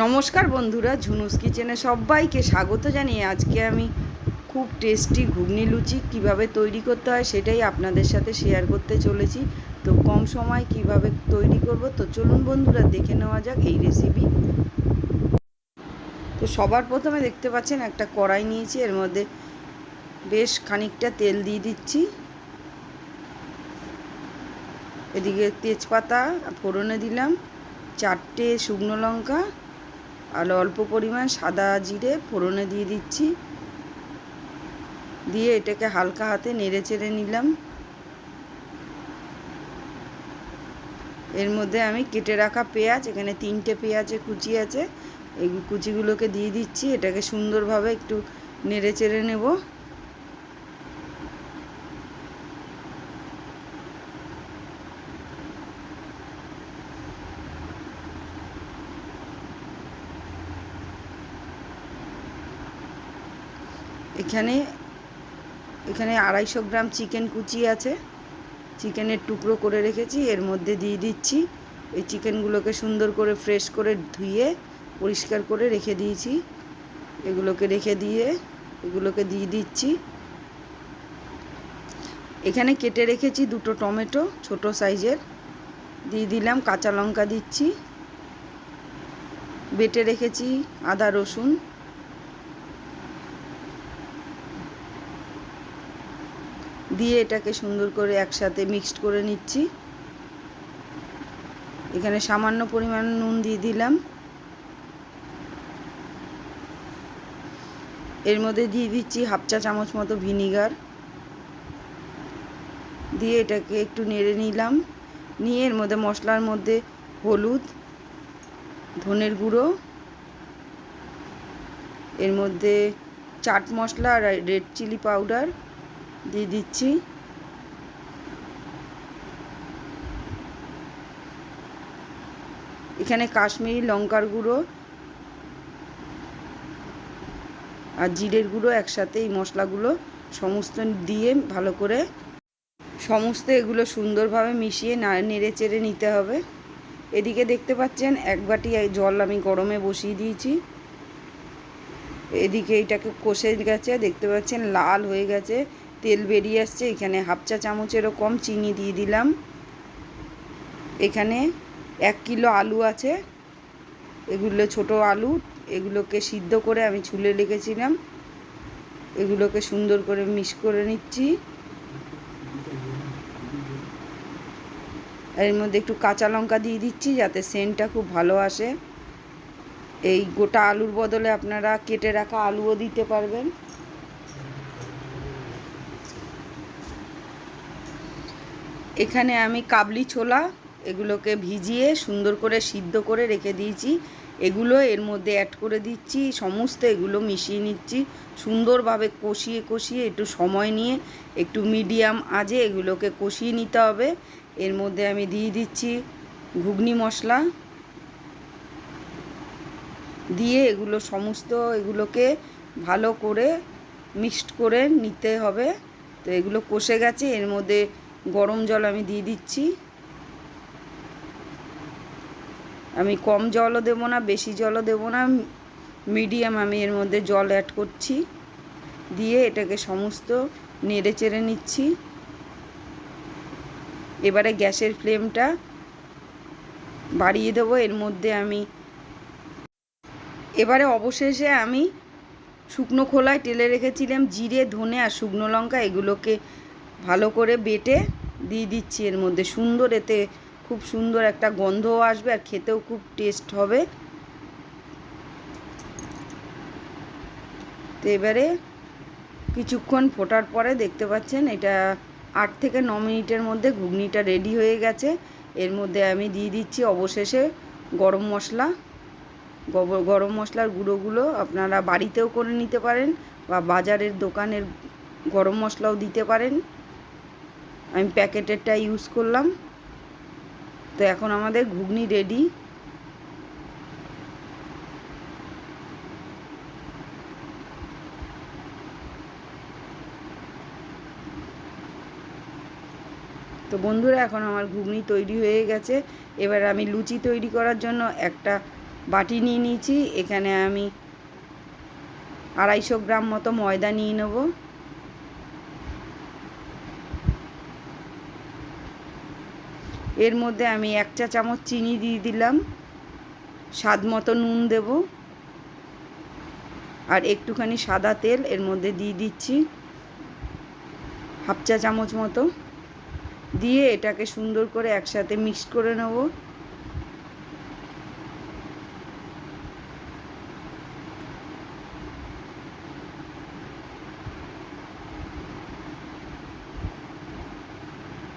নমস্কার বন্ধুরা, ঝুনুস কিচেনে সবাইকে স্বাগত জানিয়ে আজকে আমি খুব টেস্টি ঘুগনি লুচি কিভাবে তৈরি করতে হয় সেটাই আপনাদের সাথে শেয়ার করতে চলেছি। তো কম সময় কিভাবে তৈরি করব, তো চলুন বন্ধুরা দেখে নেওয়া যাক এই রেসিপি। তো সবার প্রথমে দেখতে পাচ্ছেন একটা কড়াই নিয়েছি, এর মধ্যে বেশ খানিকটা তেল দিয়ে দিচ্ছি। এদিকে তেজপাতা ফোড়নে দিলাম, 4টে শুকনো লঙ্কা আর অল্প পরিমাণ সাদা জিরে ফোড়নে দিয়ে দিচ্ছি। দিয়ে এটাকে হালকা হাতে নেড়ে চেড়ে নিলাম। এর মধ্যে আমি কেটে রাখা পেঁয়াজ, এখানে 3টে পেঁয়াজের কুচি আছে, এই কুচিগুলোকে দিয়ে দিচ্ছি। এটাকে সুন্দরভাবে একটু নেড়ে চেড়ে নেব। এখানে 250 গ্রাম চিকেন কুচি আছে, চিকেনের টুকরো করে রেখেছি, এর মধ্যে দিয়ে দিচ্ছি। এই চিকেনগুলোকে সুন্দর করে ফ্রেশ করে ধুয়ে পরিষ্কার করে রেখে দিয়েছি, এগুলোকে দিয়ে দিচ্ছি। এখানে কেটে রেখেছি 2টো টমেটো ছোট সাইজের, দিয়ে দিলাম। কাঁচা লঙ্কা দিচ্ছি, বেটে রেখেছি আদা রসুন, দিয়ে এটাকে সুন্দর করে একসাথে মিক্সড করে নিচ্ছি। এখানে সামান্য পরিমাণ নুন দিয়ে দিলাম। এর মধ্যে দিয়ে দিচ্ছি 1/2 চা চামচ মতো ভিনিগার, দিয়ে এটাকে একটু নেড়ে নিলাম। নিয়ে এর মধ্যে মশলার মধ্যে হলুদ, ধনের গুঁড়ো, এর মধ্যে চাট মশলা আর রেড চিলি পাউডার দিয়ে দিচ্ছি। এখানে কাশ্মীরি লঙ্কার গুঁড়ো আর জিরের গুঁড়ো একসাথে এই মশলাগুলো সমস্ত দিয়ে ভালো করে সমস্ত এগুলো সুন্দরভাবে মিশিয়ে নেড়ে চেড়ে নিতে হবে। এদিকে দেখতে পাচ্ছেন 1 বাটি জল আমি গরমে বসিয়ে দিয়েছি। এদিকে এটাকে কষে গেছে, দেখতে পাচ্ছেন লাল হয়ে গেছে, তেল বেরিয়ে আসছে। এখানে 1/2 চা চামচেরও কম চিনি দিয়ে দিলাম। এখানে 1 কিলো আলু আছে, এগুলো ছোট আলু, এগুলোকে সিদ্ধ করে আমি ছুলে রেখেছিলাম। এগুলোকে সুন্দর করে মিক্স করে নিচ্ছি। এর মধ্যে একটু কাঁচা লঙ্কা দিয়ে দিচ্ছি যাতে সেন্টটা খুব ভালো আসে। এই গোটা আলুর বদলে আপনারা কেটে রাখা আলুও দিতে পারবেন। এখানে আমি কাবলি ছোলা এগুলোকে ভিজিয়ে সুন্দর করে সিদ্ধ করে রেখে দিয়েছি, এগুলো এর মধ্যে অ্যাড করে দিচ্ছি। সমস্ত এগুলো মিশিয়ে নিচ্ছি সুন্দরভাবে, কষিয়ে একটু সময় নিয়ে একটু মিডিয়াম আঁচে এগুলোকে কষিয়ে নিতে হবে। এর মধ্যে আমি দিয়ে দিচ্ছি ঘুগনি মশলা, দিয়ে এগুলোকে ভালো করে মিক্সড করে নিতে হবে। তো এগুলো কষে গেছে, এর মধ্যে গরম জল আমি দিয়ে দিচ্ছি। আমি কম জলও দেবো না, বেশি জলও দেবো না, মিডিয়াম আমি এর মধ্যে জল অ্যাড করছি। দিয়ে এটাকে সমস্ত নেড়ে চেড়ে নিচ্ছি। এবারে গ্যাসের ফ্লেমটা বাড়িয়ে দেবো। এর মধ্যে এবারে অবশেষে আমি শুকনো খোলায় টেলে রেখেছিলাম জিরে, ধনে আর শুকনো লঙ্কা, এগুলোকে ভালো করে বেটে দিয়ে দিচ্ছি এর মধ্যে। এতে খুব সুন্দর একটা গন্ধও আসবে আর খেতেও খুব টেস্ট হবে। তো এবারে কিছুক্ষণ ফোটার পরে দেখতে পাচ্ছেন এটা 8 থেকে 9 মিনিটের মধ্যে ঘুগনিটা রেডি হয়ে গেছে। এর মধ্যে আমি দিয়ে দিচ্ছি অবশেষে গরম মশলার গুঁড়োগুলো আপনারা বাড়িতেও করে নিতে পারেন বা বাজারের দোকানের গরম মশলাও দিতে পারেন। আমি প্যাকেটেরটা ইউজ করলাম। তো এখন আমাদের ঘুগনি রেডি। তো বন্ধুরা এখন আমার ঘুগনি তৈরি হয়ে গেছে। এবার আমি লুচি তৈরি করার জন্য একটা বাটি নিয়ে নিয়েছি। এখানে আমি 250 গ্রাম মতো ময়দা নিয়ে নেব। এর মধ্যে আমি 1 চা চামচ চিনি দিয়ে দিলাম, স্বাদ মতো নুন দেব, আর একটুখানি সাদা তেল এর মধ্যে দিয়ে দিচ্ছি, 1/2 চা চামচ মতো। দিয়ে এটাকে সুন্দর করে একসাথে মিক্স করে নেব।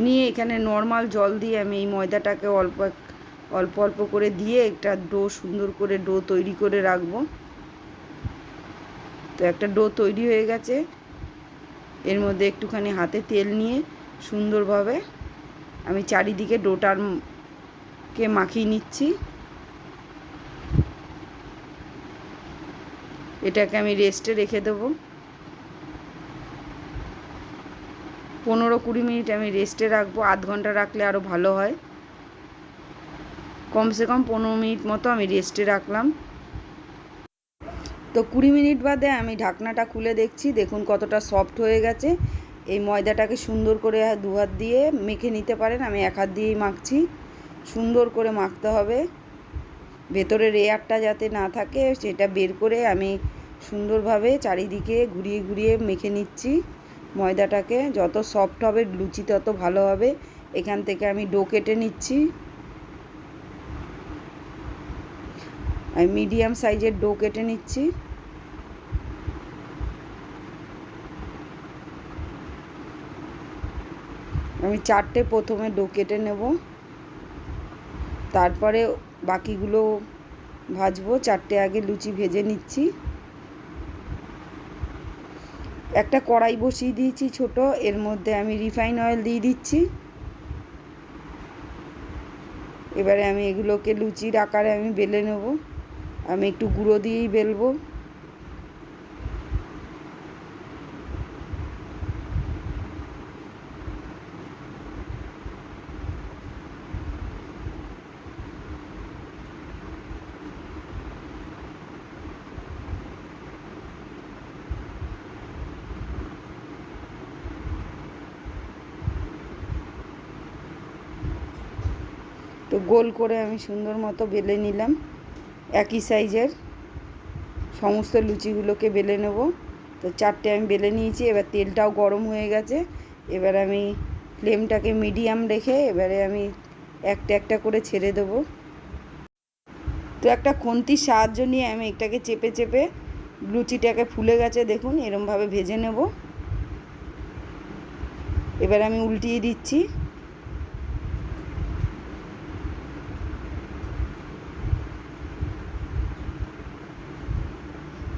নিয়ে এখানে নর্মাল জল দিয়ে আমি এই ময়দাটাকে অল্প অল্প করে দিয়ে একটা ডো, সুন্দর করে ডো তৈরি করে রাখবো। তো একটা ডো তৈরি হয়ে গেছে। এর মধ্যে একটুখানি হাতে তেল নিয়ে সুন্দরভাবে আমি চারিদিকে ডোটাকে মাখিয়ে নিচ্ছি। এটাকে আমি রেস্টে রেখে দেবো। 15-20 মিনিট আমি রেস্টে রাখবো। আধ ঘন্টা রাখলে আরও ভালো হয়। কমসে কম 15 মিনিট মতো আমি রেস্টে রাখলাম। তো 20 মিনিট বাদে আমি ঢাকনাটা খুলে দেখছি, দেখুন কতটা সফট হয়ে গেছে। এই ময়দাটাকে সুন্দর করে 2 হাত দিয়ে মেখে নিতে পারেন, আমি 1 হাত দিয়েই মাখছি। সুন্দর করে মাখতে হবে, ভেতরের এয়ারটা যাতে না থাকে সেটা বের করে আমি সুন্দরভাবে চারিদিকে ঘুরিয়ে ঘুরিয়ে মেখে নিচ্ছি ময়দাটাকে। যত সফট হবে লুচি তত ভালো হবে। এখান থেকে আমি ডো কেটে নিচ্ছি। আমি মিডিয়াম সাইজের ডো কেটে নিচ্ছি। আমি 4টে প্রথমে ডো কেটে নেব, তারপরে বাকিগুলো ভাজবো। 4টে আগে লুচি ভেজে নিচ্ছি। একটা কড়াই বসিয়ে দিয়েছি ছোট, এর মধ্যে আমি রিফাইন অয়েল দিয়ে দিচ্ছি। এবারে আমি এগুলোকে লুচির আকারে আমি বেলে নেব। আমি একটু গুঁড়ো দিয়েই বেলবো। তো গোল করে আমি সুন্দর মতো বেলে নিলাম। একই সাইজের সমস্ত লুচিগুলোকে বেলে নেব। তো 4টে আমি বেলে নিয়েছি। এবার তেলটাও গরম হয়ে গেছে। এবার আমি ফ্লেমটাকে মিডিয়াম রেখে এবারে আমি একটা একটা করে ছেড়ে দেবো। তো একটা খুন্তির সাহায্য নিয়ে আমি এটাকে চেপে চেপে লুচিটাকে ফুলে গেছে দেখুন এরমভাবে ভেজে নেব। এবার আমি উল্টিয়ে দিচ্ছি।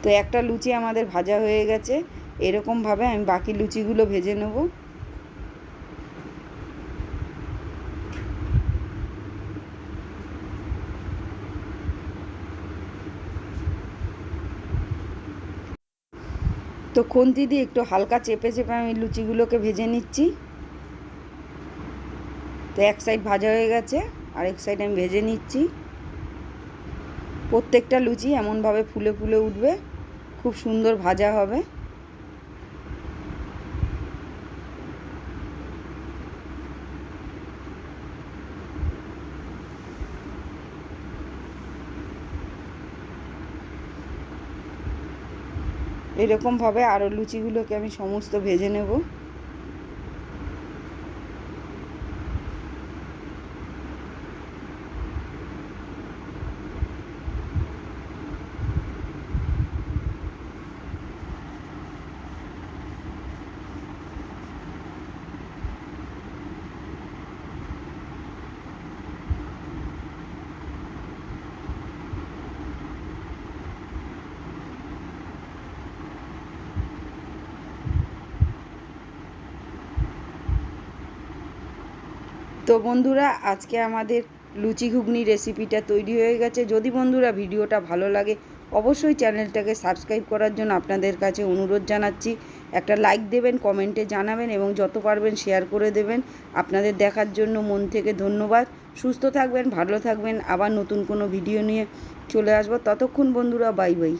তো একটা লুচি আমাদের ভাজা হয়ে গেছে। এরকমভাবে আমি বাকি লুচিগুলো ভেজে নেব। তো খুন্তি দিয়ে একটু হালকা চেপে চেপে আমি লুচিগুলোকে ভেজে নিচ্ছি। তো এক সাইড ভাজা হয়ে গেছে, আরেক সাইড আমি ভেজে নিচ্ছি। প্রত্যেকটা লুচি এমনভাবে ফুলে ফুলে উঠবে, খুব সুন্দর ভাজা হবে। এরকমভাবে আরও লুচিগুলোকে আমি সমস্ত ভেজে নেব। তো বন্ধুরা আজকে আমাদের লুচি ঘুগনি রেসিপিটা তৈরি হয়ে গেছে। যদি বন্ধুরা ভিডিওটা ভালো লাগে অবশ্যই চ্যানেলটাকে সাবস্ক্রাইব করার জন্য আপনাদের কাছে অনুরোধ জানাচ্ছি। একটা লাইক দেবেন, কমেন্টে জানাবেন এবং যত পারবেন শেয়ার করে দেবেন। আপনাদের দেখার জন্য মন থেকে ধন্যবাদ। সুস্থ থাকবেন, ভালো থাকবেন। আবার নতুন কোনো ভিডিও নিয়ে চলে আসবো। ততক্ষণ বন্ধুরা বাই বাই।